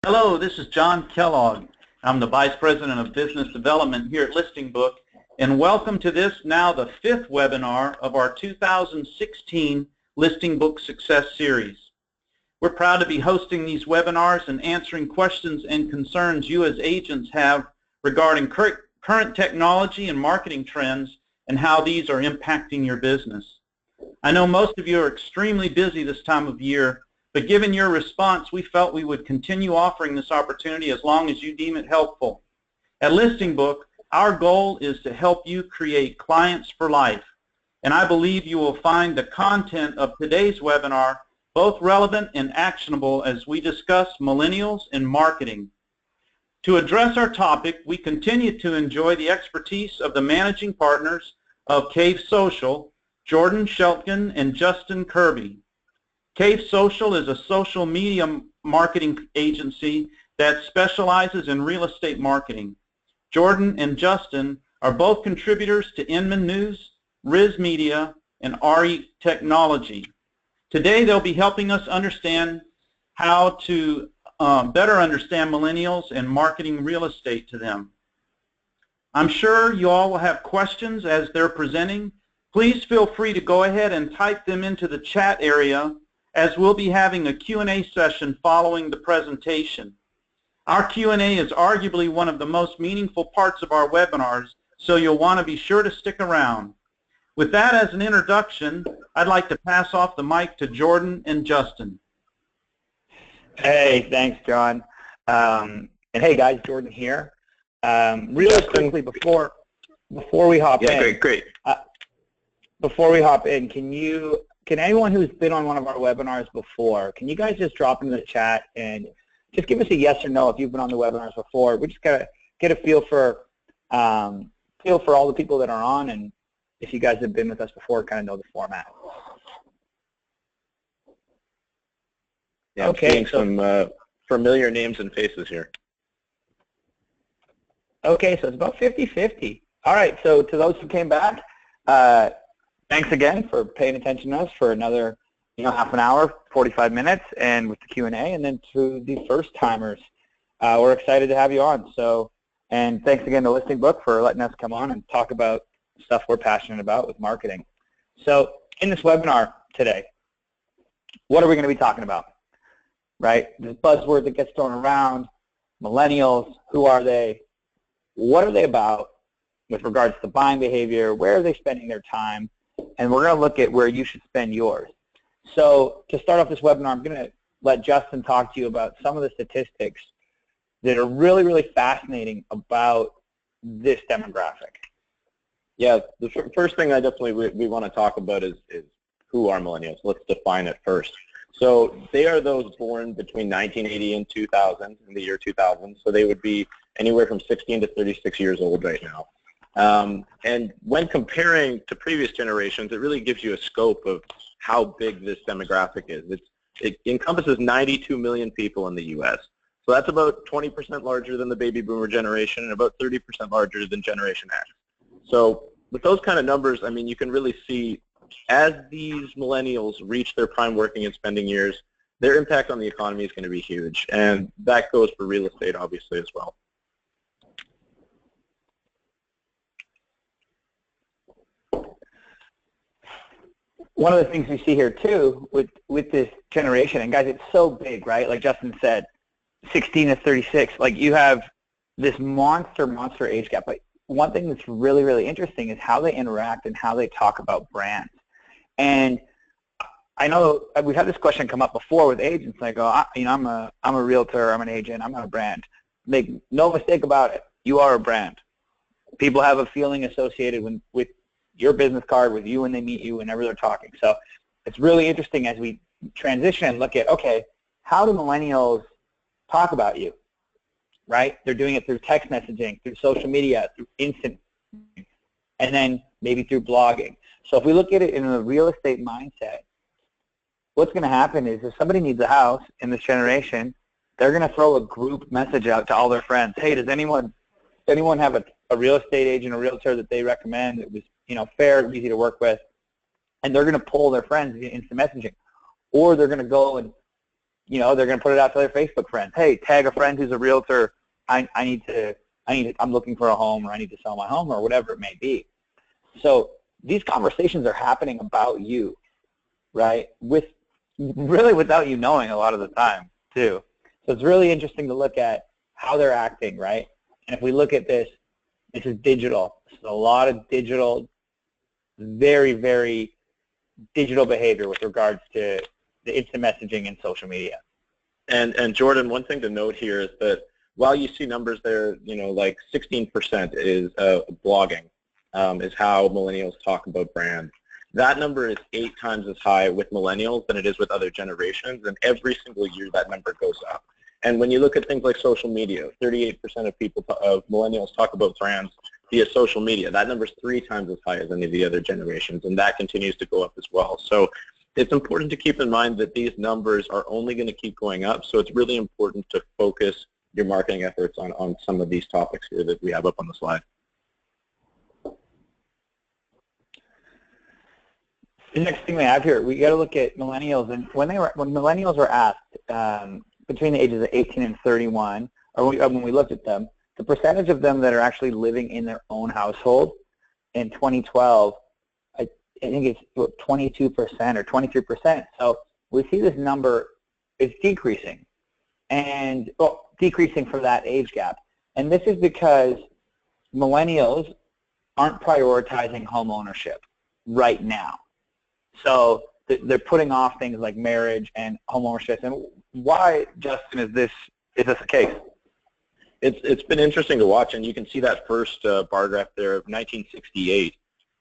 Hello, this is John Kellogg. I'm the Vice President of Business Development here at Listing Book, and welcome to this, now the 5th webinar of our 2016 Listing Book Success Series. We're proud to be hosting these webinars and answering questions and concerns you as agents have regarding current technology and marketing trends and how these are impacting your business. I know most of you are extremely busy this time of year, but given your response, we felt we would continue offering this opportunity as long as you deem it helpful. At Listing Book, our goal is to help you create clients for life, and I believe you will find the content of today's webinar both relevant and actionable as we discuss millennials and marketing. To address our topic, we continue to enjoy the expertise of the managing partners of Cave Social, Jordan Shelton and Justin Kirby. Cave Social is a social media marketing agency that specializes in real estate marketing. Jordan and Justin are both contributors to Inman News, Riz Media, and RE Technology. Today they'll be helping us understand how to better understand millennials and marketing real estate to them. I'm sure you all will have questions as they're presenting. Please feel free to go ahead and type them into the chat area, as we'll be having a Q&A session following the presentation. Our Q&A is arguably one of the most meaningful parts of our webinars, so you'll want to be sure to stick around. With that as an introduction, I'd like to pass off the mic to Jordan and Justin. Hey, thanks, John. And hey, guys, Jordan here. Really quickly before we hop in. Great. Before we hop in, can anyone who's been on one of our webinars before, can you guys just drop into the chat and just give us a yes or no if you've been on the webinars before? We just gotta get a feel for all the people that are on, and if you guys have been with us before, kind of know the format. Yeah, okay, seeing some familiar names and faces here. Okay, so it's about 50-50. All right, so to those who came back, thanks again for paying attention to us for another, half an hour, 45 minutes, and with the Q&A. And then to the first timers, we're excited to have you on. So, and thanks again to Listing Book for letting us come on and talk about stuff we're passionate about with marketing. So, in this webinar today, what are we going to be talking about? Right? The buzzword that gets thrown around, millennials, who are they? What are they about with regards to buying behavior? Where are they spending their time? And we're going to look at where you should spend yours. So to start off this webinar, I'm going to let Justin talk to you about some of the statistics that are really, really fascinating about this demographic. Yeah, the first thing we want to talk about is who are millennials. Let's define it first. So they are those born between 1980 and 2000, in the year 2000. So they would be anywhere from 16 to 36 years old right now. And when comparing to previous generations, it really gives you a scope of how big this demographic is. It encompasses 92 million people in the U.S. So that's about 20% larger than the baby boomer generation and about 30% larger than Generation X. So with those kind of numbers, I mean, you can really see as these millennials reach their prime working and spending years, their impact on the economy is going to be huge. And that goes for real estate, obviously, as well. One of the things we see here too with this generation, and guys, it's so big, right? Like Justin said, 16 to 36. Like you have this monster age gap. But one thing that's really, really interesting is how they interact and how they talk about brands. And I know we've had this question come up before with agents. Like, oh, I'm a realtor, I'm an agent, I'm not a brand. Make no mistake about it. You are a brand. People have a feeling associated with your business card, with you when they meet you, whenever they're talking. So it's really interesting as we transition and look at, okay, how do millennials talk about you, right? They're doing it through text messaging, through social media, through instant, and then maybe through blogging. So if we look at it in a real estate mindset, what's going to happen is if somebody needs a house in this generation, they're going to throw a group message out to all their friends. Hey, does anyone have a real estate agent or realtor that they recommend that was fair, easy to work with? And they're going to pull their friends via instant messaging. Or they're going to go and you know, they're going to put it out to their Facebook friends. Hey, tag a friend who's a realtor. I'm looking for a home, or I need to sell my home, or whatever it may be. So these conversations are happening about you, right? Really without you knowing a lot of the time too. So it's really interesting to look at how they're acting, right? And if we look at this is digital. So a lot of digital, very, very digital behavior with regards to the instant messaging and social media. And Jordan, one thing to note here is that while you see numbers there, you know, like 16% is blogging, is how millennials talk about brand. That number is 8 times as high with millennials than it is with other generations, and every single year that number goes up. And when you look at things like social media, 38% of millennials talk about brands via social media. That number is 3 times as high as any of the other generations, and that continues to go up as well. So it's important to keep in mind that these numbers are only going to keep going up, so it's really important to focus your marketing efforts on some of these topics here that we have up on the slide. The next thing we have here, we got to look at millennials, and when millennials were asked between the ages of 18 and 31, or when we looked at them, the percentage of them that are actually living in their own household in 2012, I think it's 22% or 23%. So we see this number is decreasing, and decreasing for that age gap. And this is because millennials aren't prioritizing home ownership right now. So they're putting off things like marriage and home ownership. And why, Justin, is this the case? It's been interesting to watch, and you can see that first bar graph there of 1968.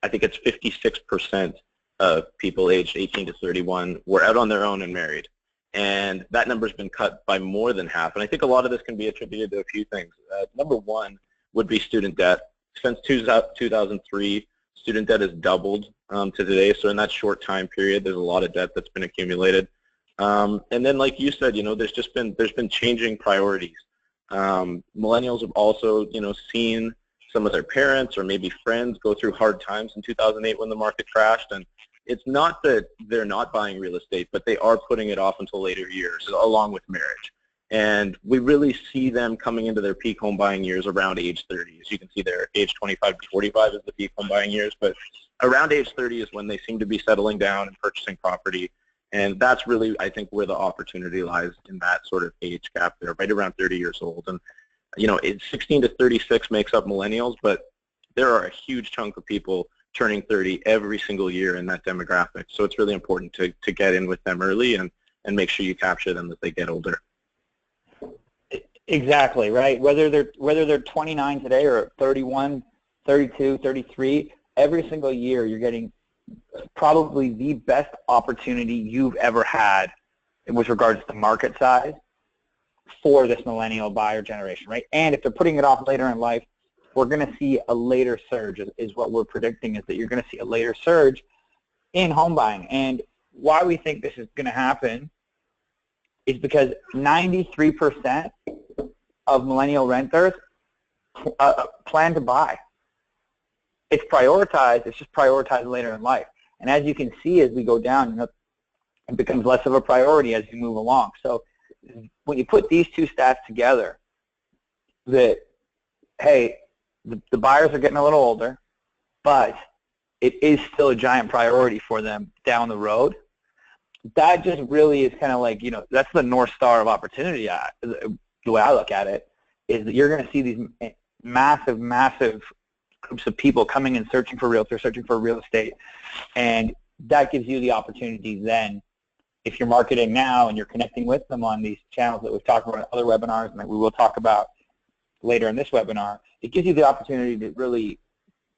I think it's 56% of people aged 18 to 31 were out on their own and married. And that number's been cut by more than half. And I think a lot of this can be attributed to a few things. Number one would be student debt. Since 2003, student debt has doubled to today. So in that short time period, there's a lot of debt that's been accumulated. And then, like you said, you know, there's been changing priorities. Millennials have also, you know, seen some of their parents or maybe friends go through hard times in 2008 when the market crashed. And it's not that they're not buying real estate, but they are putting it off until later years, along with marriage. And we really see them coming into their peak home buying years around age 30. As you can see there, age 25 to 45 is the peak home buying years, but around age 30 is when they seem to be settling down and purchasing property. And that's really, I think, where the opportunity lies in that sort of age gap there, right around 30 years old. And, you know, 16 to 36 makes up millennials, but there are a huge chunk of people turning 30 every single year in that demographic. So it's really important to get in with them early and make sure you capture them as they get older. Exactly, right? Whether they're 29 today or 31, 32, 33, every single year you're getting probably the best opportunity you've ever had with regards to market size for this millennial buyer generation, right? And if they're putting it off later in life, we're going to see a later surge, is what we're predicting, is that you're going to see a later surge in home buying. And why we think this is going to happen is because 93% of millennial renters plan to buy. It's prioritized, it's just prioritized later in life. And as you can see, as we go down, you know, it becomes less of a priority as you move along. So when you put these two stats together, that, hey, the buyers are getting a little older, but it is still a giant priority for them down the road. That just really is kind of like, you know, that's the North Star of opportunity. The way I look at it is that you're going to see these massive, massive groups of people coming and searching for realtors, searching for real estate, and that gives you the opportunity then, if you're marketing now and you're connecting with them on these channels that we've talked about in other webinars and that we will talk about later in this webinar, it gives you the opportunity to really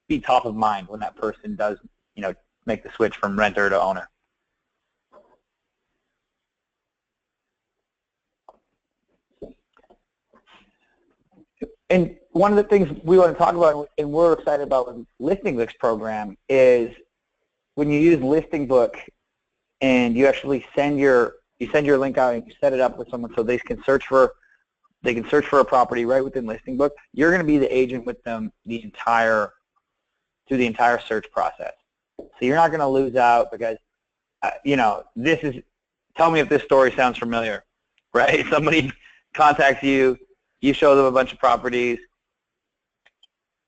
be top of mind when that person does, you know, make the switch from renter to owner. And one of the things we want to talk about, and we're excited about with Listing Book's program, is when you use Listing Book and you actually send your link out and you set it up with someone so they can search for a property right within Listing Book, you're going to be the agent with them through the entire search process. So you're not going to lose out because, you know, tell me if this story sounds familiar. right? Somebody contacts you, you show them a bunch of properties,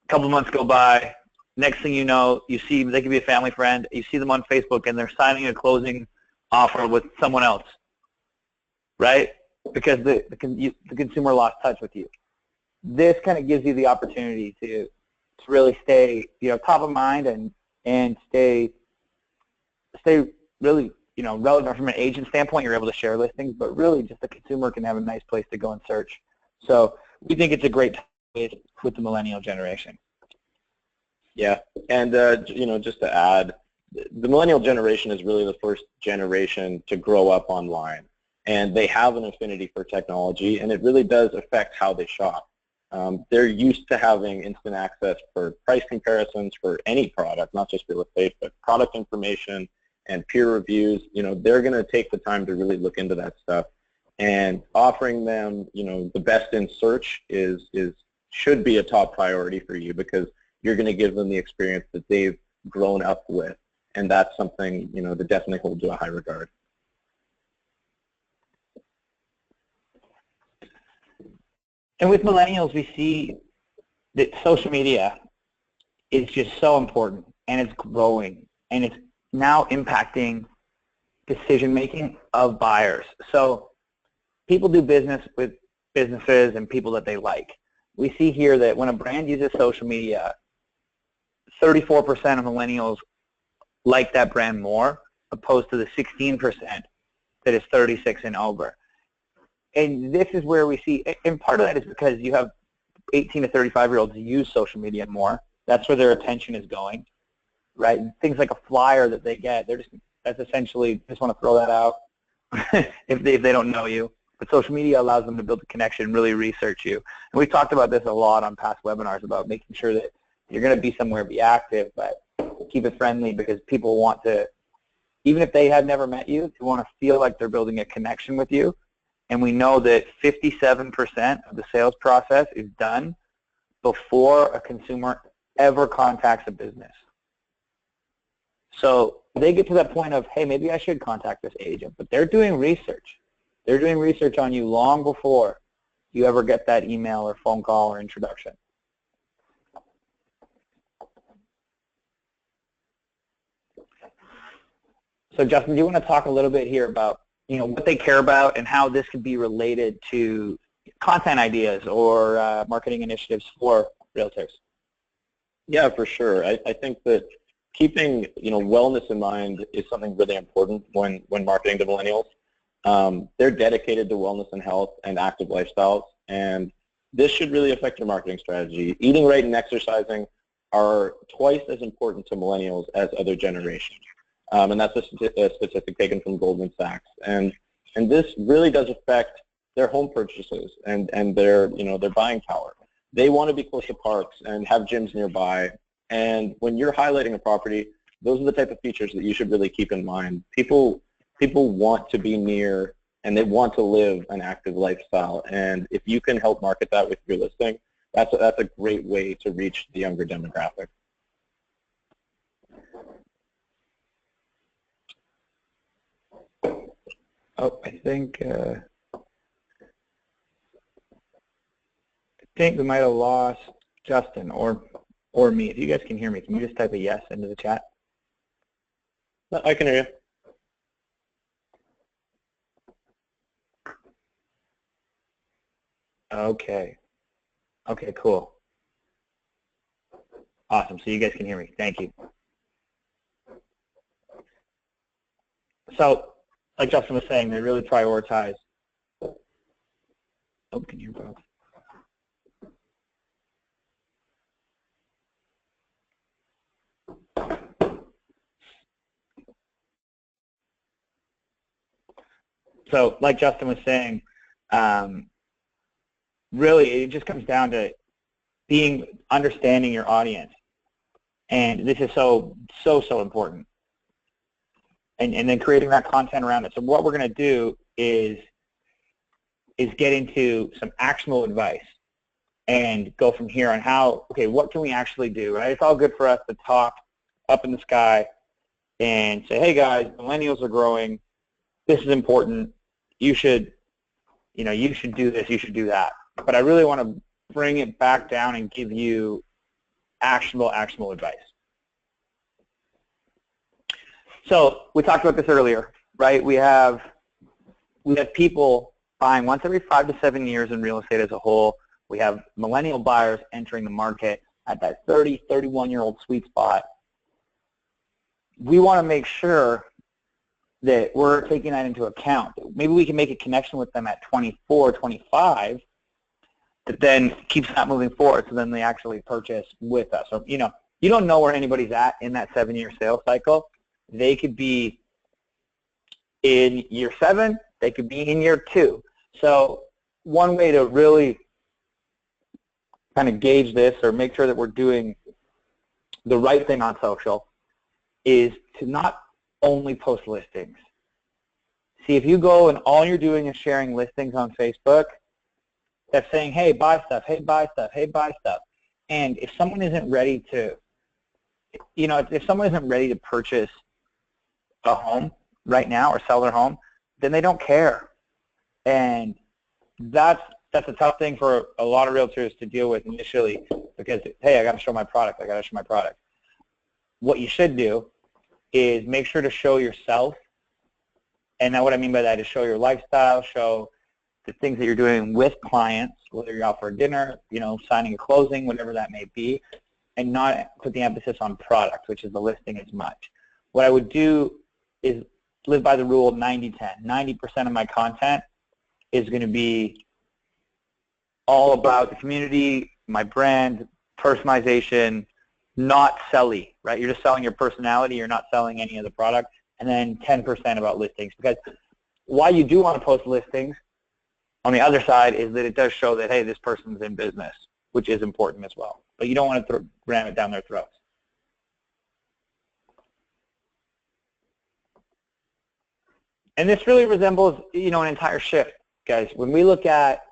a couple of months go by, next thing you know, you see, they could be a family friend, you see them on Facebook and they're signing a closing offer with someone else, right? Because the consumer lost touch with you. This kind of gives you the opportunity to really stay, top of mind and stay really, relevant from an agent standpoint. You're able to share listings, but really just the consumer can have a nice place to go and search. So we think it's a great time with the millennial generation. Yeah, and just to add, the millennial generation is really the first generation to grow up online, and they have an affinity for technology, and it really does affect how they shop. They're used to having instant access for price comparisons for any product, not just real estate, but product information and peer reviews. They're going to take the time to really look into that stuff, and offering them, the best in search should be a top priority for you, because you're going to give them the experience that they've grown up with, and that's something, that definitely hold to a high regard. And with millennials, we see that social media is just so important, and it's growing, and it's now impacting decision-making of buyers. So people do business with businesses and people that they like. We see here that when a brand uses social media, 34% of millennials like that brand more, opposed to the 16% that is 36 and over. And this is where we see, and part of that is because you have 18 to 35-year-olds who use social media more. That's where their attention is going, right? And things like a flyer that they get, that's essentially, just want to throw that out if they don't know you. But social media allows them to build a connection, really research you. And we've talked about this a lot on past webinars about making sure that you're going to be somewhere, be active, but keep it friendly, because people want to, even if they have never met you, they want to feel like they're building a connection with you. And we know that 57% of the sales process is done before a consumer ever contacts a business. So they get to that point of, hey, maybe I should contact this agent, but they're doing research. They're doing research on you long before you ever get that email or phone call or introduction. So Justin, do you want to talk a little bit here about what they care about and how this could be related to content ideas or marketing initiatives for realtors? Yeah, for sure. I think that keeping wellness in mind is something really important when marketing to millennials. They're dedicated to wellness and health and active lifestyles, and this should really affect your marketing strategy. Eating right and exercising are twice as important to millennials as other generations. And that's a statistic taken from Goldman Sachs. And this really does affect their home purchases and their buying power. They want to be close to parks and have gyms nearby. And when you're highlighting a property, those are the type of features that you should really keep in mind. People want to be near, and they want to live an active lifestyle. And if you can help market that with your listing, that's a great way to reach the younger demographic. Oh, I think we might have lost Justin or me. If you guys can hear me, can you just type a yes into the chat? I can hear you. Okay. Okay, cool. Awesome. So you guys can hear me. Thank you. So, like Justin was saying, they really prioritize. Oh, can you hear both? So, like Justin was saying, really it just comes down to understanding your audience, and this is so important. And then creating that content around it. So what we're going to do is get into some actionable advice and go from here on how, okay, what can we actually do, right? It's all good for us to talk up in the sky and say, hey guys, millennials are growing. This is important. You should you know, you should do this, you should do that. But I really want to bring it back down and give you actionable advice. So we talked about this earlier, right? We have people buying once every 5 to 7 years in real estate as a whole. We have millennial buyers entering the market at that 30, 31-year-old sweet spot. We want to make sure that we're taking that into account. Maybe we can make a connection with them at 24, 25 that then keeps that moving forward, so then they actually purchase with us. Or, you know, you don't know where anybody's at in that 7-year sales cycle. They could be in year 7, they could be in year 2. So one way to really kind of gauge this or make sure that we're doing the right thing on social is to not only post listings. See, if you go and all you're doing is sharing listings on Facebook, that's saying, hey, buy stuff, hey, buy stuff, hey, buy stuff. And if someone isn't ready to, you know, if someone isn't ready to purchase a home right now or sell their home, then they don't care. And that's a tough thing for a lot of realtors to deal with initially because, hey, I got to show my product, I got to show my product. What you should do is make sure to show yourself. And now what I mean by that is show your lifestyle, show the things that you're doing with clients, whether you're out for a dinner, you know, signing a closing, whatever that may be, and not put the emphasis on product, which is the listing as much. What I would do is live by the rule 90-10. 90% of my content is going to be all about the community, my brand, personalization, not selly, right? You're just selling your personality. You're not selling any of the product. And then 10% about listings. Because why you do want to post listings on the other side is that it does show that, hey, this person's in business, which is important as well. But you don't want to ram it down their throats. And this really resembles, you know, an entire shift, guys. When we look at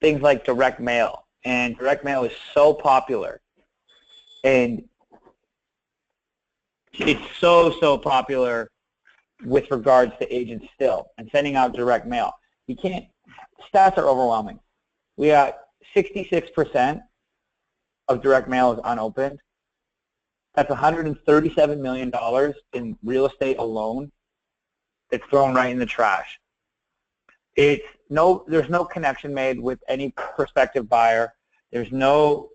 things like direct mail, and direct mail is so popular, and it's so popular with regards to agents still, and sending out direct mail. You can't, stats are overwhelming. We got 66% of direct mail is unopened. That's $137 million in real estate alone. It's thrown right in the trash. There's no connection made with any prospective buyer. There's no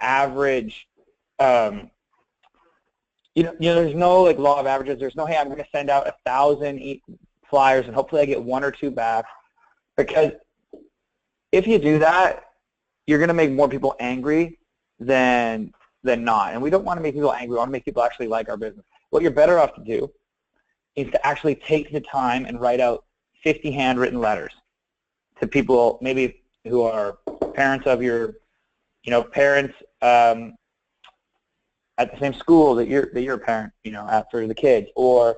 average, there's no like law of averages. There's no, hey, I'm going to send out 1,000 flyers and hopefully I get 1 or 2 back. Because if you do that, you're going to make more people angry than not. And we don't want to make people angry. We want to make people actually like our business. What you're better off to do is to actually take the time and write out 50 handwritten letters to people maybe who are parents of your, parents at the same school that you're a parent, after the kids, or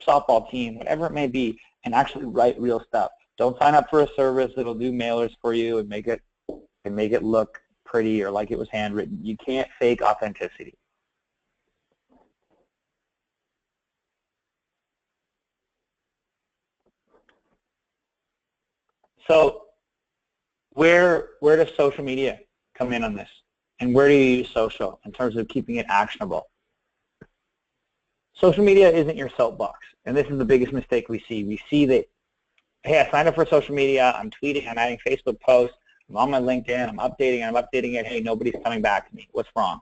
softball team, whatever it may be, and actually write real stuff. Don't sign up for a service that'll do mailers for you and make it look pretty or like it was handwritten. You can't fake authenticity. So where does social media come in on this? And where do you use social in terms of keeping it actionable? Social media isn't your soapbox, and this is the biggest mistake we see. We see that, hey, I signed up for social media, I'm tweeting, I'm adding Facebook posts, I'm on my LinkedIn, I'm updating it, hey, nobody's coming back to me. What's wrong?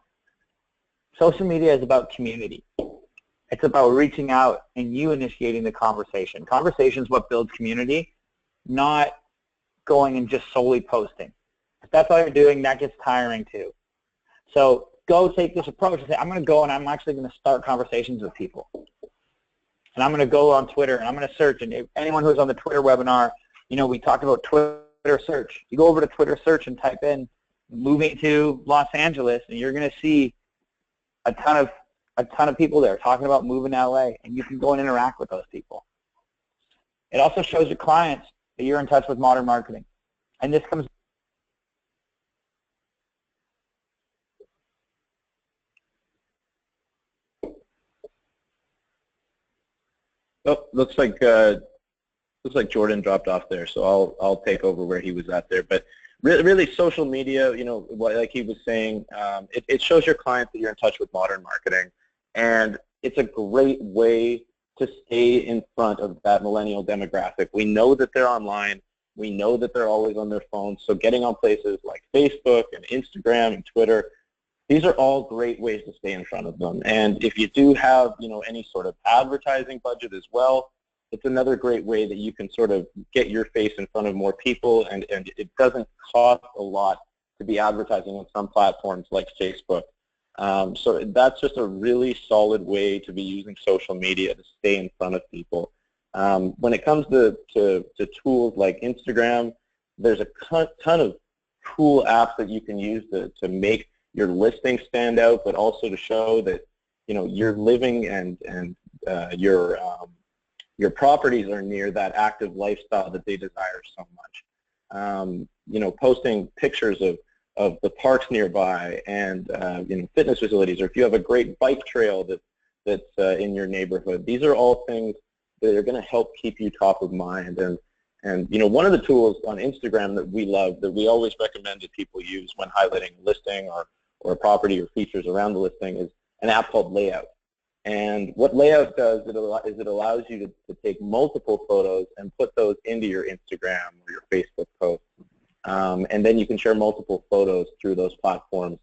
Social media is about community. It's about reaching out and you initiating the conversation. Conversation is what builds community, not going and just solely posting. If that's all you're doing, that gets tiring too. So go take this approach and say, I'm going to go and I'm actually going to start conversations with people. And I'm going to go on Twitter and I'm going to search. And if anyone who's on the Twitter webinar, we talked about Twitter search. You go over to Twitter search and type in moving to Los Angeles, and you're going to see a ton of people there talking about moving to LA, and you can go and interact with those people. It also shows your clients that you're in touch with modern marketing. And this comes looks like looks like Jordan dropped off there, so I'll take over where he was at there. But really, social media, you know, like he was saying, it shows your clients that you're in touch with modern marketing, and it's a great way to stay in front of that millennial demographic. We know that they're online. We know that they're always on their phones. So getting on places like Facebook and Instagram and Twitter, these are all great ways to stay in front of them. And if you do have, you know, any sort of advertising budget as well, it's another great way that you can sort of get your face in front of more people, and it doesn't cost a lot to be advertising on some platforms like Facebook. So that's just a really solid way to be using social media to stay in front of people. When it comes to tools like Instagram, there's a ton of cool apps that you can use to make your listing stand out, but also to show that, you know, you're living and your properties are near that active lifestyle that they desire so much. You know, posting pictures of the parks nearby and you know, fitness facilities, or if you have a great bike trail that's in your neighborhood. These are all things that are going to help keep you top of mind. And you know, one of the tools on Instagram that we love, that we always recommend that people use when highlighting a listing or a property or features around the listing, is an app called Layout. And what Layout does is it allows you to take multiple photos and put those into your Instagram or your Facebook post. And then you can share multiple photos through those platforms.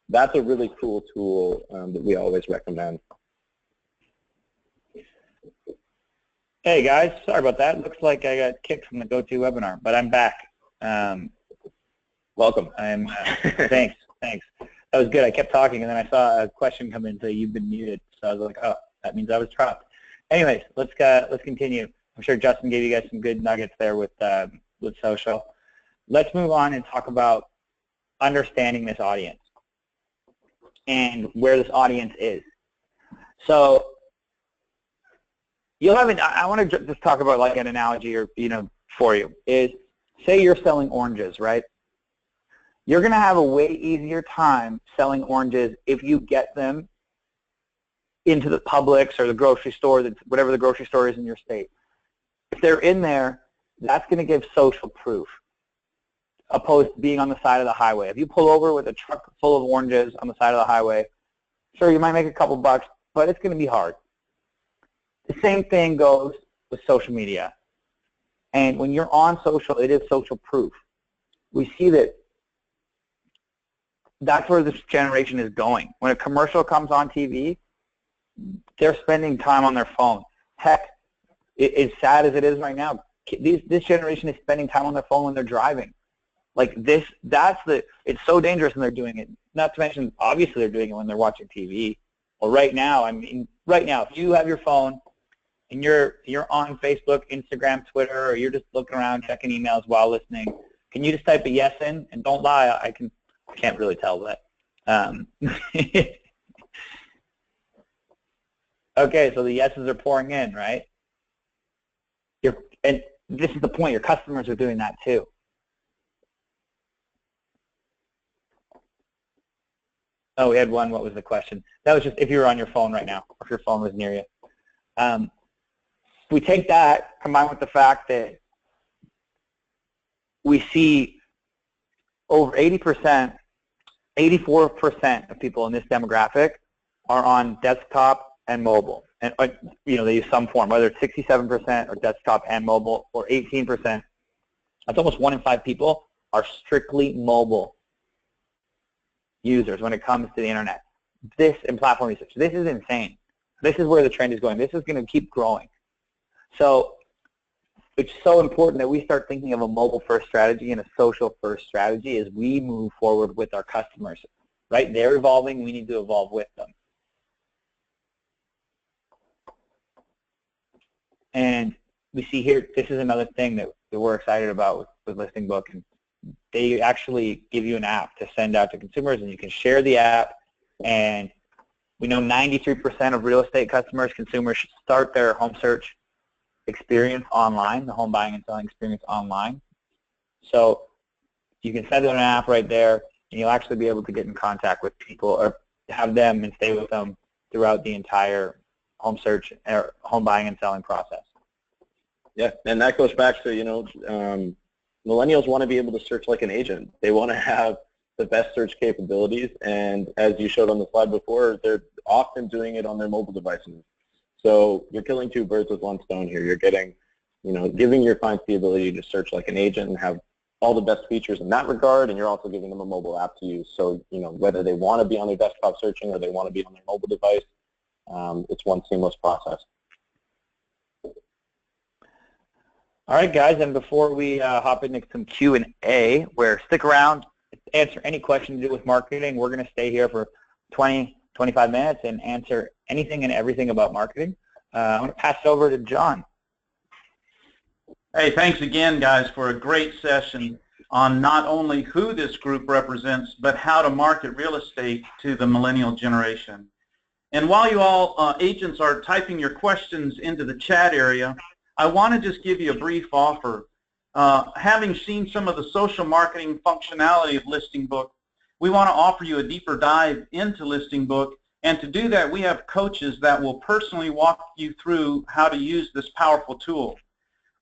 That's a really cool tool that we always recommend. Hey guys, sorry about that. Looks like I got kicked from the GoToWebinar, but I'm back. Welcome. Thanks. That was good. I kept talking, and then I saw a question come in say you've been muted. So I was like, oh, that means I was trapped. Anyways, let's continue. I'm sure Justin gave you guys some good nuggets there with social. Let's move on and talk about understanding this audience and where this audience is. So you'll have I want to just talk about like an analogy, or for you is, say you're selling oranges, right? You're going to have a way easier time selling oranges if you get them into the Publix or the grocery store, whatever the grocery store is in your state. If they're in there, that's going to give social proof, opposed to being on the side of the highway. If you pull over with a truck full of oranges on the side of the highway, sure, you might make a couple bucks, but it's going to be hard. The same thing goes with social media. And when you're on social, it is social proof. We see that that's where this generation is going. When a commercial comes on TV, they're spending time on their phone. Heck, as sad as it is right now, this generation is spending time on their phone when they're driving. Like this, it's so dangerous when they're doing it. Not to mention, obviously they're doing it when they're watching TV. Well, right now, if you have your phone and you're on Facebook, Instagram, Twitter, or you're just looking around checking emails while listening, can you just type a yes in? And don't lie, I can't really tell that. Okay, so the yeses are pouring in, right? And this is the point, your customers are doing that too. Oh, we had one. What was the question? That was just if you were on your phone right now, or if your phone was near you. We take that, combined with the fact that we see over 80%, 84% of people in this demographic are on desktop and mobile. And they use some form, whether it's 67% or desktop and mobile, or 18%. That's almost 1 in 5 people are strictly mobile users when it comes to the internet. This and platform research. This is insane. This is where the trend is going. This is going to keep growing. So it's so important that we start thinking of a mobile-first strategy and a social-first strategy as we move forward with our customers. Right? They're evolving. We need to evolve with them. And we see here, this is another thing that we're excited about with Listing Book. And they actually give you an app to send out to consumers, and you can share the app. And we know 93% of real estate consumers should start their home search experience online, the home buying and selling experience online. So you can send them an app right there, and you'll actually be able to get in contact with people or have them and stay with them throughout the entire home search or home buying and selling process. Yeah, and that goes back to, millennials want to be able to search like an agent. They want to have the best search capabilities, and as you showed on the slide before, they're often doing it on their mobile devices. So you're killing two birds with one stone here. You're getting, giving your clients the ability to search like an agent and have all the best features in that regard, and you're also giving them a mobile app to use. So, whether they want to be on their desktop searching or they want to be on their mobile device, it's one seamless process. All right, guys, and before we hop into some Q&A, where stick around, answer any question to do with marketing. We're going to stay here for 20, 25 minutes and answer anything and everything about marketing. I'm going to pass it over to John. Hey, thanks again, guys, for a great session on not only who this group represents, but how to market real estate to the millennial generation. And while you all agents are typing your questions into the chat area, I want to just give you a brief offer. Having seen some of the social marketing functionality of Listing Book, we want to offer you a deeper dive into Listing Book, and to do that we have coaches that will personally walk you through how to use this powerful tool.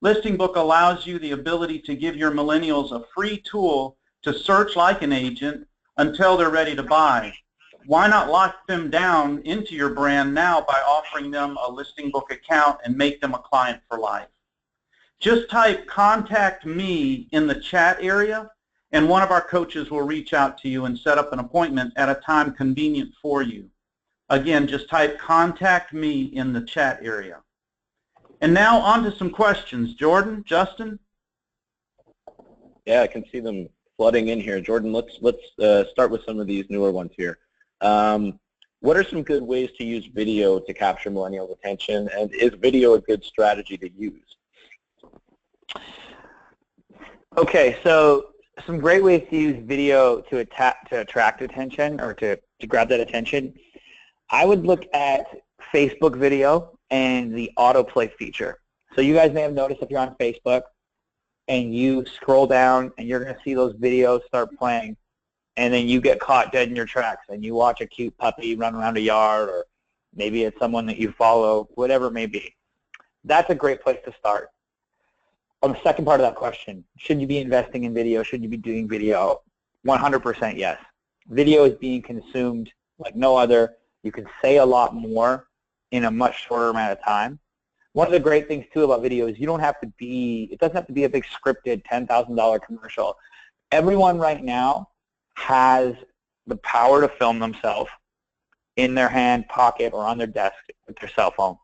Listing Book allows you the ability to give your millennials a free tool to search like an agent until they're ready to buy. Why not lock them down into your brand now by offering them a Listing Book account and make them a client for life? Just type "contact me" in the chat area, and one of our coaches will reach out to you and set up an appointment at a time convenient for you. Again, just type "contact me" in the chat area. And now on to some questions. Jordan, Justin? Yeah, I can see them flooding in here. Jordan, let's start with some of these newer ones here. What are some good ways to use video to capture millennials' attention, and is video a good strategy to use? Okay, so some great ways to use video to attract attention or to grab that attention. I would look at Facebook video and the autoplay feature. So you guys may have noticed if you're on Facebook and you scroll down and you're going to see those videos start playing, and then you get caught dead in your tracks and you watch a cute puppy run around a yard, or maybe it's someone that you follow, whatever it may be. That's a great place to start. On the second part of that question, should you be investing in video? Should you be doing video? 100% yes. Video is being consumed like no other. You can say a lot more in a much shorter amount of time. One of the great things too about video is it doesn't have to be a big scripted $10,000 commercial. Everyone right now has the power to film themselves in their hand, pocket, or on their desk with their cell phone.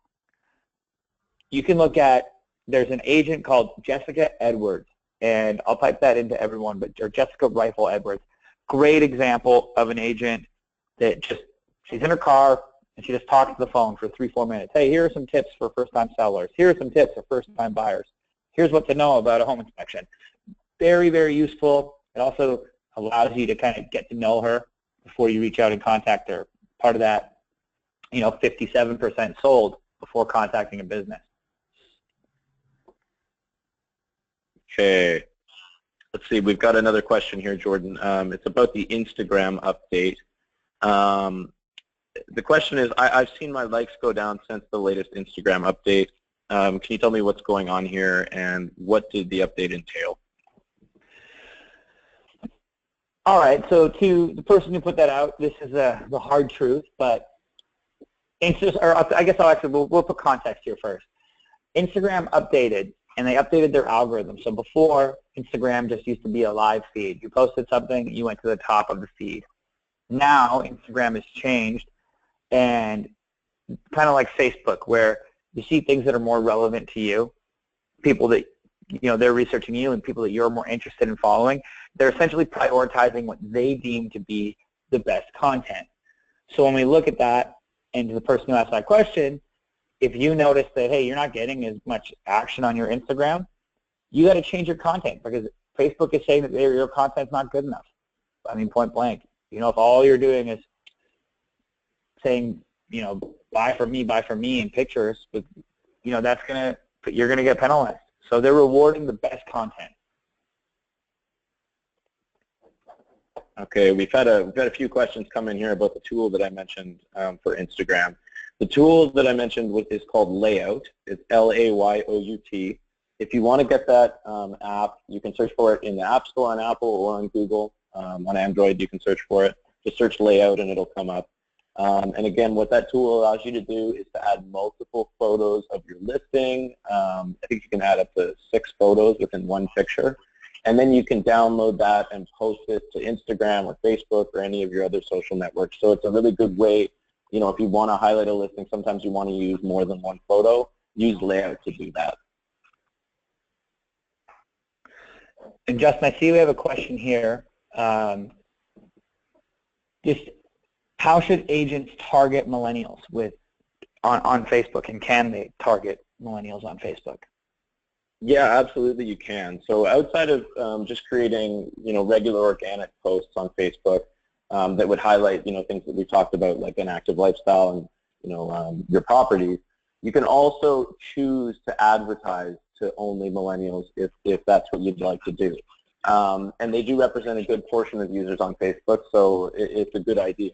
You can look at, there's an agent called Jessica Edwards, and I'll type that into everyone, or Jessica Rifle Edwards. Great example of an agent that she's in her car and she just talks to the phone for 3-4 minutes. Hey, here are some tips for first-time sellers. Here are some tips for first-time buyers. Here's what to know about a home inspection. Very, very useful. It also allows you to kind of get to know her before you reach out and contact her. Part of that, 57% sold before contacting a business. Okay, let's see. We've got another question here, Jordan. It's about the Instagram update. The question is, I've seen my likes go down since the latest Instagram update. Can you tell me what's going on here, and what did the update entail? All right, so to the person who put that out, this is the hard truth, but I guess we'll put context here first. Instagram updated, and they updated their algorithm. So before, Instagram just used to be a live feed. You posted something, you went to the top of the feed. Now, Instagram has changed, and kind of like Facebook, where you see things that are more relevant to you, people that, they're researching you, and people that you're more interested in following. They're essentially prioritizing what they deem to be the best content. So when we look at that, and to the person who asked that question, if you notice that, hey, you're not getting as much action on your Instagram, you got to change your content, because Facebook is saying that your content's not good enough. I mean, point blank. If all you're doing is saying, buy from me in pictures, but, you're going to get penalized. So they're rewarding the best content. Okay, we've had a few questions come in here about the tool that I mentioned for Instagram. The tool that I mentioned is called Layout. It's Layout. If you want to get that app, you can search for it in the App Store on Apple or on Google. On Android, you can search for it. Just search layout and it'll come up. And again, what that tool allows you to do is to add multiple photos of your listing. I think you can add up to 6 photos within one picture. And then you can download that and post it to Instagram or Facebook or any of your other social networks. So it's a really good way, you know, if you want to highlight a listing, sometimes you want to use more than one photo, use layout to do that. And Justin, I see we have a question here. Just how should agents target millennials on Facebook, and can they target millennials on Facebook? Yeah, absolutely you can. So outside of just creating, you know, regular organic posts on Facebook that would highlight, you know, things that we talked about like an active lifestyle and, you know, your properties, you can also choose to advertise to only millennials if that's what you'd like to do. And they do represent a good portion of users on Facebook, so it's a good idea.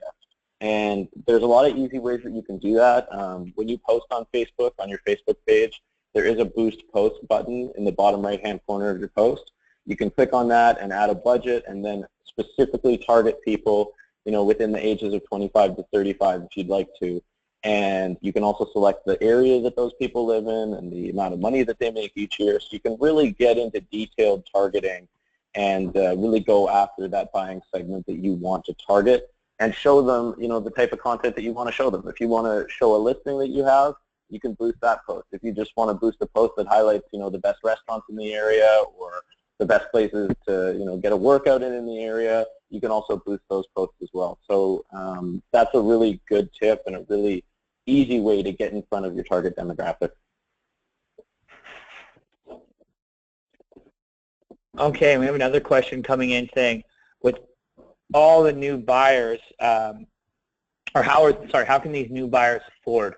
And there's a lot of easy ways that you can do that. When you post on Facebook, on your Facebook page, there is a boost post button in the bottom right-hand corner of your post. You can click on that and add a budget and then specifically target people, you know, within the ages of 25 to 35 if you'd like to. And you can also select the area that those people live in and the amount of money that they make each year. So you can really get into detailed targeting and really go after that buying segment that you want to target and show them, you know, the type of content that you want to show them. If you want to show a listing that you have, you can boost that post. If you just want to boost a post that highlights, you know, the best restaurants in the area or the best places to, you know, get a workout in the area, you can also boost those posts as well. So that's a really good tip and a really easy way to get in front of your target demographic. Okay, we have another question coming in saying, with all the new buyers, how can these new buyers afford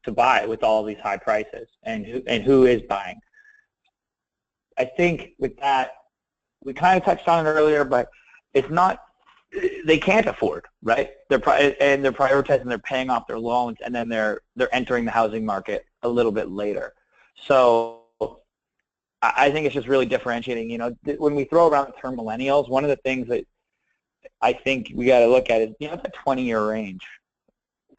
to buy with all these high prices, and who is buying? I think with that, we kind of touched on it earlier, but it's not, they can't afford, right? They're prioritizing, they're paying off their loans, and then they're entering the housing market a little bit later. So I think it's just really differentiating. You know, when we throw around the term millennials, one of the things that I think we got to look at is, you know, it's a 20-year range.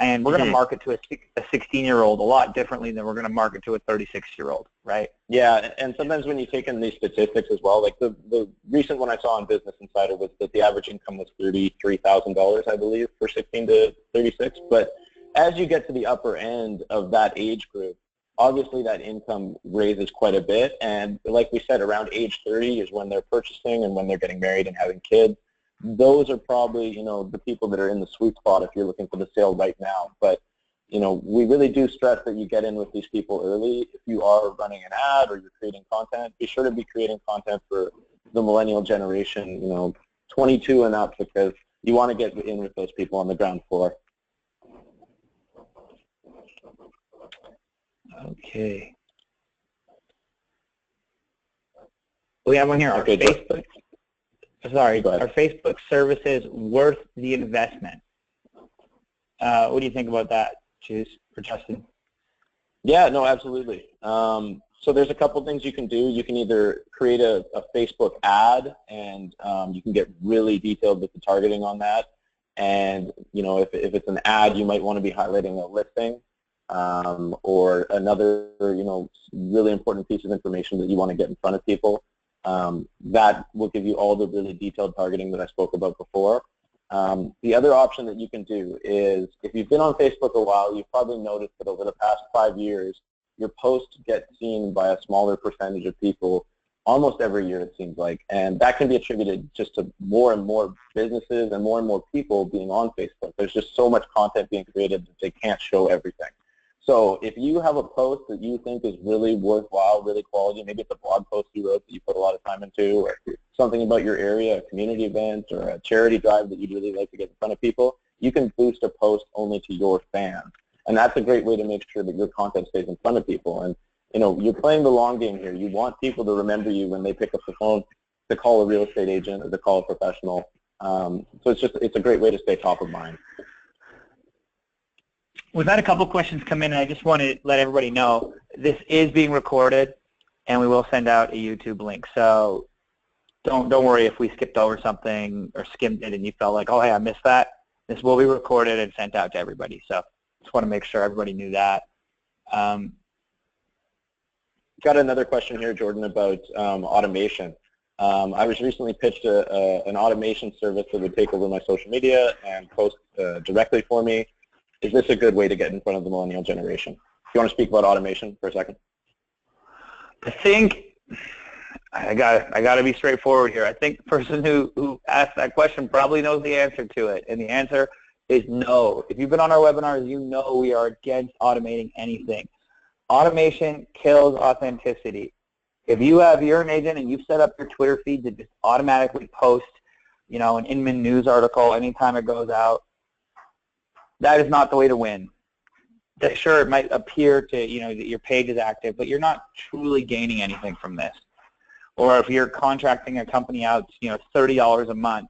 And we're going to market to a 16-year-old a lot differently than we're going to market to a 36-year-old, right? Yeah, and sometimes when you take in these statistics as well, like the recent one I saw on Business Insider was that the average income was $33,000, I believe, for 16 to 36. But as you get to the upper end of that age group, obviously that income raises quite a bit. And like we said, around age 30 is when they're purchasing and when they're getting married and having kids. Those are probably, you know, the people that are in the sweet spot if you're looking for the sale right now. But, you know, we really do stress that you get in with these people early. If you are running an ad or you're creating content, be sure to be creating content for the millennial generation, you know, 22 and up, because you want to get in with those people on the ground floor. Okay. We have one here. Okay, Facebook. Sorry, are Facebook services worth the investment? What do you think about that, Juice or Justin? Yeah, no, absolutely. So there's a couple things you can do. You can either create a Facebook ad, and you can get really detailed with the targeting on that. And, you know, if it's an ad, you might want to be highlighting a listing or another, you know, really important piece of information that you want to get in front of people. That will give you all the really detailed targeting that I spoke about before. The other option that you can do is, if you've been on Facebook a while, you've probably noticed that over the past 5 years, your posts get seen by a smaller percentage of people almost every year, it seems like. And that can be attributed just to more and more businesses and more people being on Facebook. There's just so much content being created that they can't show everything. So if you have a post that you think is really worthwhile, really quality, maybe it's a blog post you wrote that you put a lot of time into, or something about your area, a community event, or a charity drive that you'd really like to get in front of people, you can boost a post only to your fans. And that's a great way to make sure that your content stays in front of people. And, you know, you're playing the long game here. You want people to remember you when they pick up the phone to call a real estate agent or to call a professional. So it's a great way to stay top of mind. We've had a couple questions come in, and I just want to let everybody know this is being recorded, and we will send out a YouTube link. So don't worry if we skipped over something or skimmed it and you felt like, oh, hey, I missed that. This will be recorded and sent out to everybody. So just want to make sure everybody knew that. Got another question here, Jordan, about automation. I was recently pitched an automation service that would take over my social media and post directly for me. Is this a good way to get in front of the millennial generation? Do you want to speak about automation for a second? I think I got to be straightforward here. I think the person who asked that question probably knows the answer to it, and the answer is no. If you've been on our webinars, you know we are against automating anything. Automation kills authenticity. If you're an agent and you've set up your Twitter feed to just automatically post, an Inman News article anytime it goes out, that is not the way to win. Sure, it might appear to, that your page is active, but you're not truly gaining anything from this. Or if you're contracting a company out, $30 a month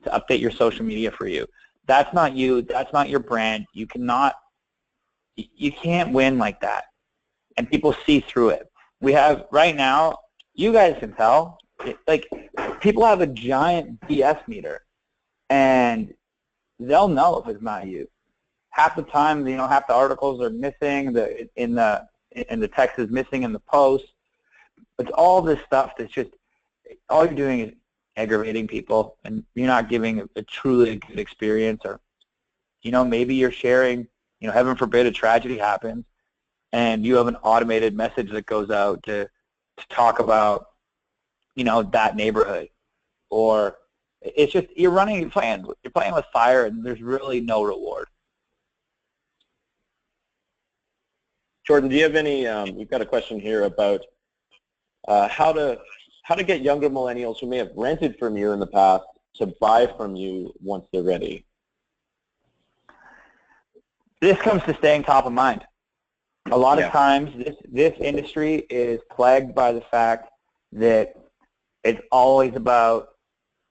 to update your social media for you, that's not you. That's not your brand. You can't win like that. And people see through it. We have, right now, you guys can tell, people have a giant BS meter, and they'll know if it's not you. Half the time, half the articles are missing, and the text is missing in the post. It's all this stuff that's just, all you're doing is aggravating people, and you're not giving a truly good experience. Or, maybe you're sharing, heaven forbid a tragedy happens, and you have an automated message that goes out to talk about, that neighborhood. Or it's just, you're playing with fire, and there's really no reward. Jordan, do you have any, we've got a question here about how to get younger millennials who may have rented from you in the past to buy from you once they're ready? This comes to staying top of mind. A lot of times this industry is plagued by the fact that it's always about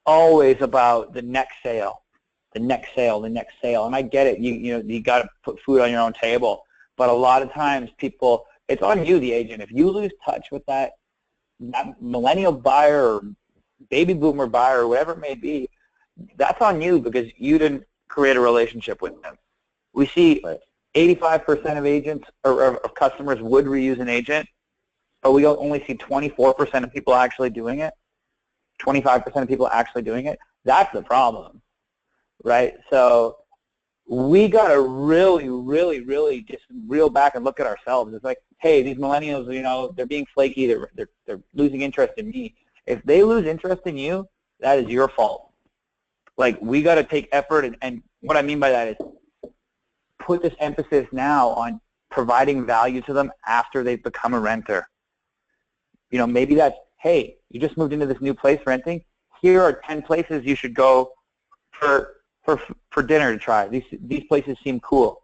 the next sale, the next sale, the next sale. And I get it, you got to put food on your own table. But a lot of times it's on you, the agent. If you lose touch with that millennial buyer or baby boomer buyer or whatever it may be, that's on you because you didn't create a relationship with them. We see 85% of agents or of customers would reuse an agent, but we only see 24% of people actually doing it, 25% of people actually doing it. That's the problem, right? So we got to really, really, really just reel back and look at ourselves. It's like, hey, these millennials, they're being flaky. They're losing interest in me. If they lose interest in you, that is your fault. We got to take effort, and what I mean by that is put this emphasis now on providing value to them after they've become a renter. Maybe that's, hey, you just moved into this new place renting. Here are 10 places you should go for dinner to try. These places seem cool,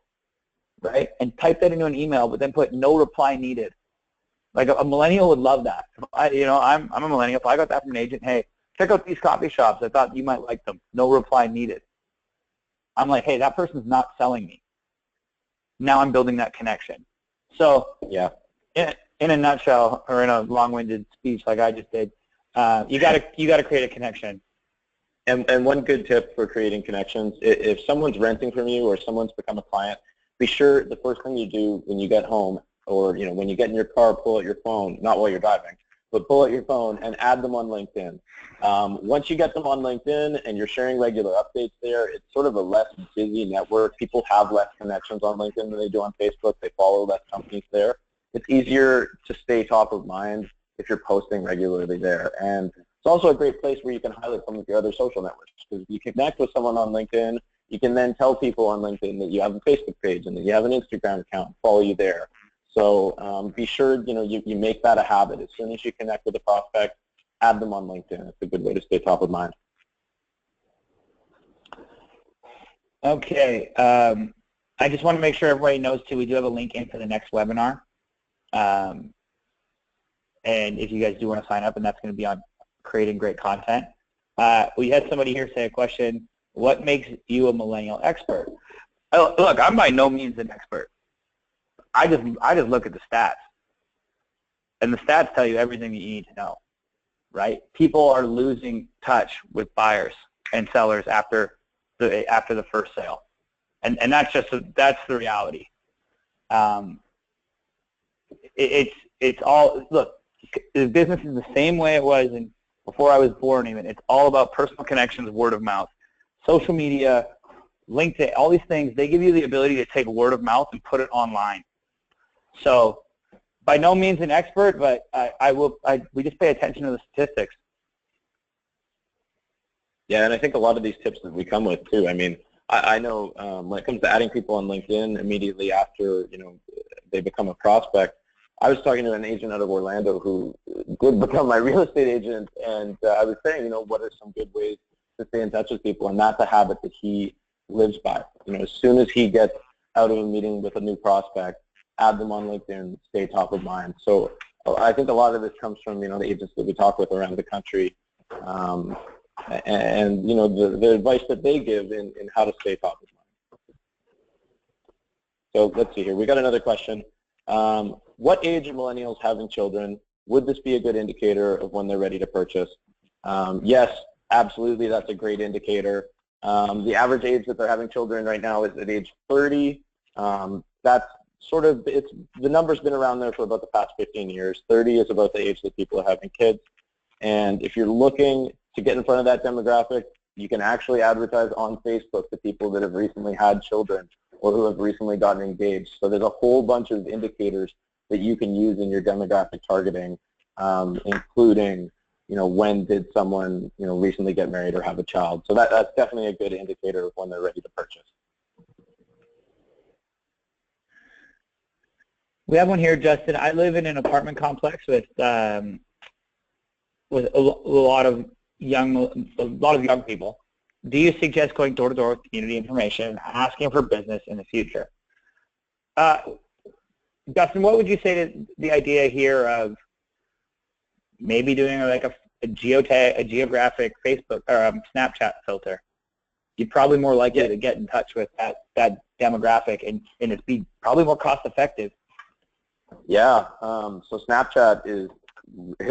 right? And type that into an email, but then put no reply needed. A millennial would love that. I'm a millennial. If I got that from an agent, hey, check out these coffee shops. I thought you might like them. No reply needed. I'm like, hey, that person's not selling me. Now I'm building that connection. So yeah, in a nutshell, or in a long-winded speech like I just did, you gotta create a connection. And one good tip for creating connections, if someone's renting from you or someone's become a client, be sure the first thing you do when you get home, or when you get in your car, pull out your phone, not while you're driving, but pull out your phone and add them on LinkedIn. Once you get them on LinkedIn and you're sharing regular updates there, it's sort of a less busy network. People have less connections on LinkedIn than they do on Facebook. They follow less companies there. It's easier to stay top of mind if you're posting regularly there. And it's also a great place where you can highlight some of your other social networks, because if you connect with someone on LinkedIn, you can then tell people on LinkedIn that you have a Facebook page and that you have an Instagram account, follow you there. So be sure you make that a habit. As soon as you connect with a prospect, add them on LinkedIn. It's a good way to stay top of mind. Okay. I just want to make sure everybody knows, too, we do have a link in for the next webinar. And if you guys do want to sign up, and that's going to be on creating great content. We had somebody here say a question, what makes you a millennial expert? Look, I'm by no means an expert. I just look at the stats. and the stats tell you everything that you need to know, right? People are losing touch with buyers and sellers after the first sale, and that's the reality. It's all, look, the business is the same way it was before I was born even. It's all about personal connections, word of mouth. Social media, LinkedIn, all these things, they give you the ability to take word of mouth and put it online. So by no means an expert, but we just pay attention to the statistics. Yeah, and I think a lot of these tips that we come with too, I mean, I know when it comes to adding people on LinkedIn immediately after, they become a prospect, I was talking to an agent out of Orlando who did become my real estate agent, and I was saying, what are some good ways to stay in touch with people, and that's a habit that he lives by. As soon as he gets out of a meeting with a new prospect, add them on LinkedIn, stay top of mind. So I think a lot of this comes from, the agents that we talk with around the country, and the advice that they give in how to stay top of mind. So let's see here. We got another question. What age are millennials having children? Would this be a good indicator of when they're ready to purchase? Yes, absolutely, that's a great indicator. The average age that they're having children right now is at age 30. That's sort of, the number's been around there for about the past 15 years. 30 is about the age that people are having kids. And if you're looking to get in front of that demographic, you can actually advertise on Facebook to people that have recently had children or who have recently gotten engaged. So there's a whole bunch of indicators that you can use in your demographic targeting, including, when did someone, recently get married or have a child. So that's definitely a good indicator of when they're ready to purchase. We have one here, Justin. I live in an apartment complex with a lot of young people. Do you suggest going door to door with community information and asking for business in the future? Justin, what would you say to the idea here of maybe doing like a geographic Facebook or Snapchat filter? You're probably more likely to get in touch with that demographic, and it's be probably more cost effective. Yeah, so Snapchat is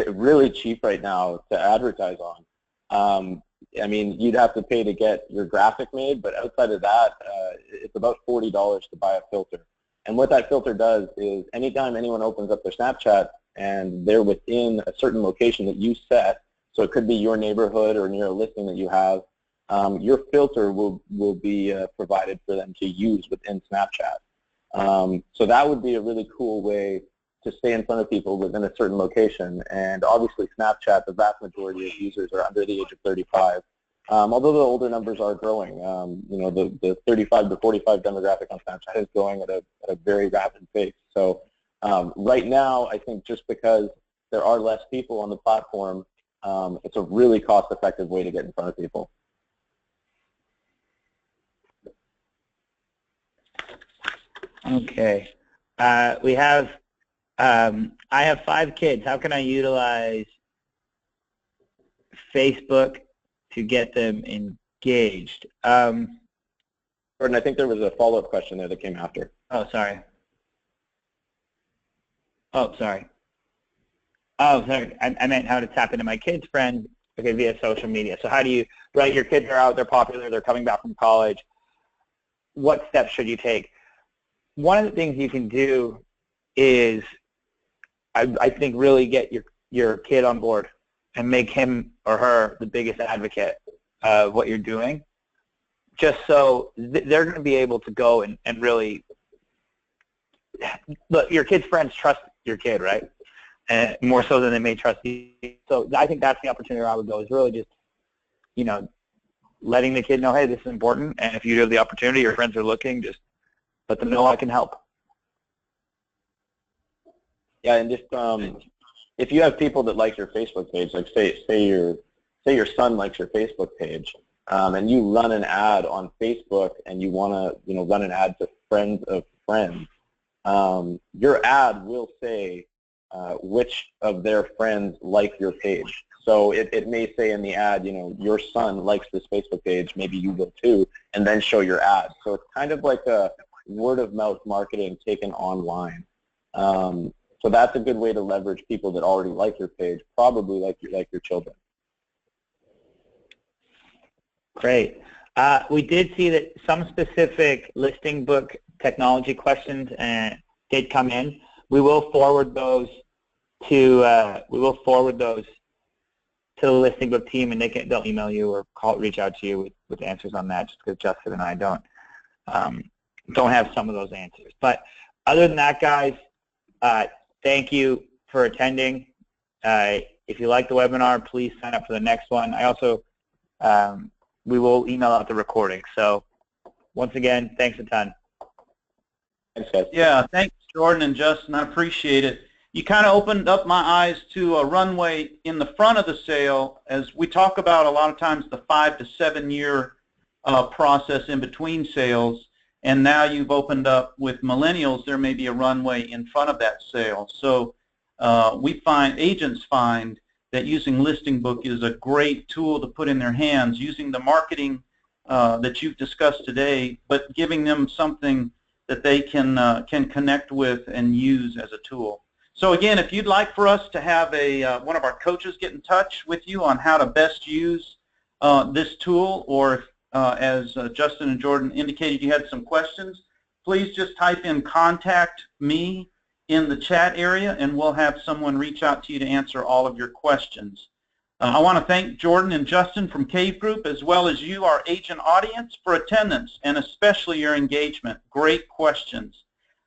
really cheap right now to advertise on. I mean, you'd have to pay to get your graphic made, but outside of that, it's about $40 to buy a filter. And what that filter does is anytime anyone opens up their Snapchat and they're within a certain location that you set, so it could be your neighborhood or near a listing that you have, your filter will be provided for them to use within Snapchat. So that would be a really cool way to stay in front of people within a certain location. And obviously Snapchat, the vast majority of users are under the age of 35. Although the older numbers are growing, the 35 to 45 demographic on Snapchat is growing at a very rapid pace. So right now, I think just because there are less people on the platform, it's a really cost-effective way to get in front of people. Okay. I have 5 kids. How can I utilize Facebook to get them engaged? Jordan, I think there was a follow-up question there that came after. Oh, sorry. Oh, sorry. Oh, sorry. I meant how to tap into my kids' friends, okay, via social media. So how do you, right, your kids are out, they're popular, they're coming back from college. What steps should you take? One of the things you can do is, I think, really get your kid on board and make him or her the biggest advocate of what you're doing, just so they're going to be able to go and really, look, your kid's friends trust your kid, right? And more so than they may trust you. So I think that's the opportunity where I would go, is really just, letting the kid know, hey, this is important, and if you have the opportunity, your friends are looking, just let them know I can help. Yeah, and just if you have people that like your Facebook page, like say your son likes your Facebook page, and you run an ad on Facebook, and you want to run an ad to friends of friends, your ad will say which of their friends like your page. So it may say in the ad, your son likes this Facebook page, maybe you will too, and then show your ad. So it's kind of like a word of mouth marketing taken online. So that's a good way to leverage people that already like your page, probably like your children. Great. We did see that some specific listing book technology questions did come in. We will forward those to the listing book team, and they'll email you or reach out to you with answers on that, just because Justin and I don't have some of those answers. But other than that, guys, thank you for attending. If you like the webinar, please sign up for the next one. I also we will email out the recording. So once again, thanks a ton. Thanks, guys. Yeah, thanks, Jordan and Justin. I appreciate it. You kind of opened up my eyes to a runway in the front of the sale, as we talk about a lot of times the 5 to 7 year process in between sales, and now you've opened up with millennials, there may be a runway in front of that sale. So agents find that using Listing Book is a great tool to put in their hands, using the marketing that you've discussed today, but giving them something that they can connect with and use as a tool. So again, if you'd like for us to have one of our coaches get in touch with you on how to best use this tool, or if, as Justin and Jordan indicated, you had some questions, please just type in "contact me" in the chat area, and we'll have someone reach out to you to answer all of your questions. I want to thank Jordan and Justin from Cave Group, as well as you, our agent audience, for attendance and especially your engagement. Great questions.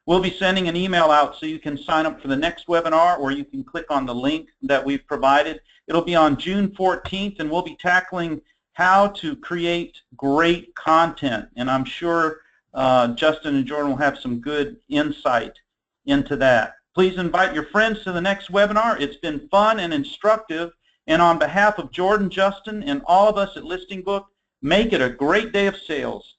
We'll be sending an email out so you can sign up for the next webinar, or you can click on the link that we've provided. It'll be on June 14th, and we'll be tackling how to create great content. And I'm sure Justin and Jordan will have some good insight into that. Please invite your friends to the next webinar. It's been fun and instructive. And on behalf of Jordan, Justin, and all of us at Listing Book, make it a great day of sales.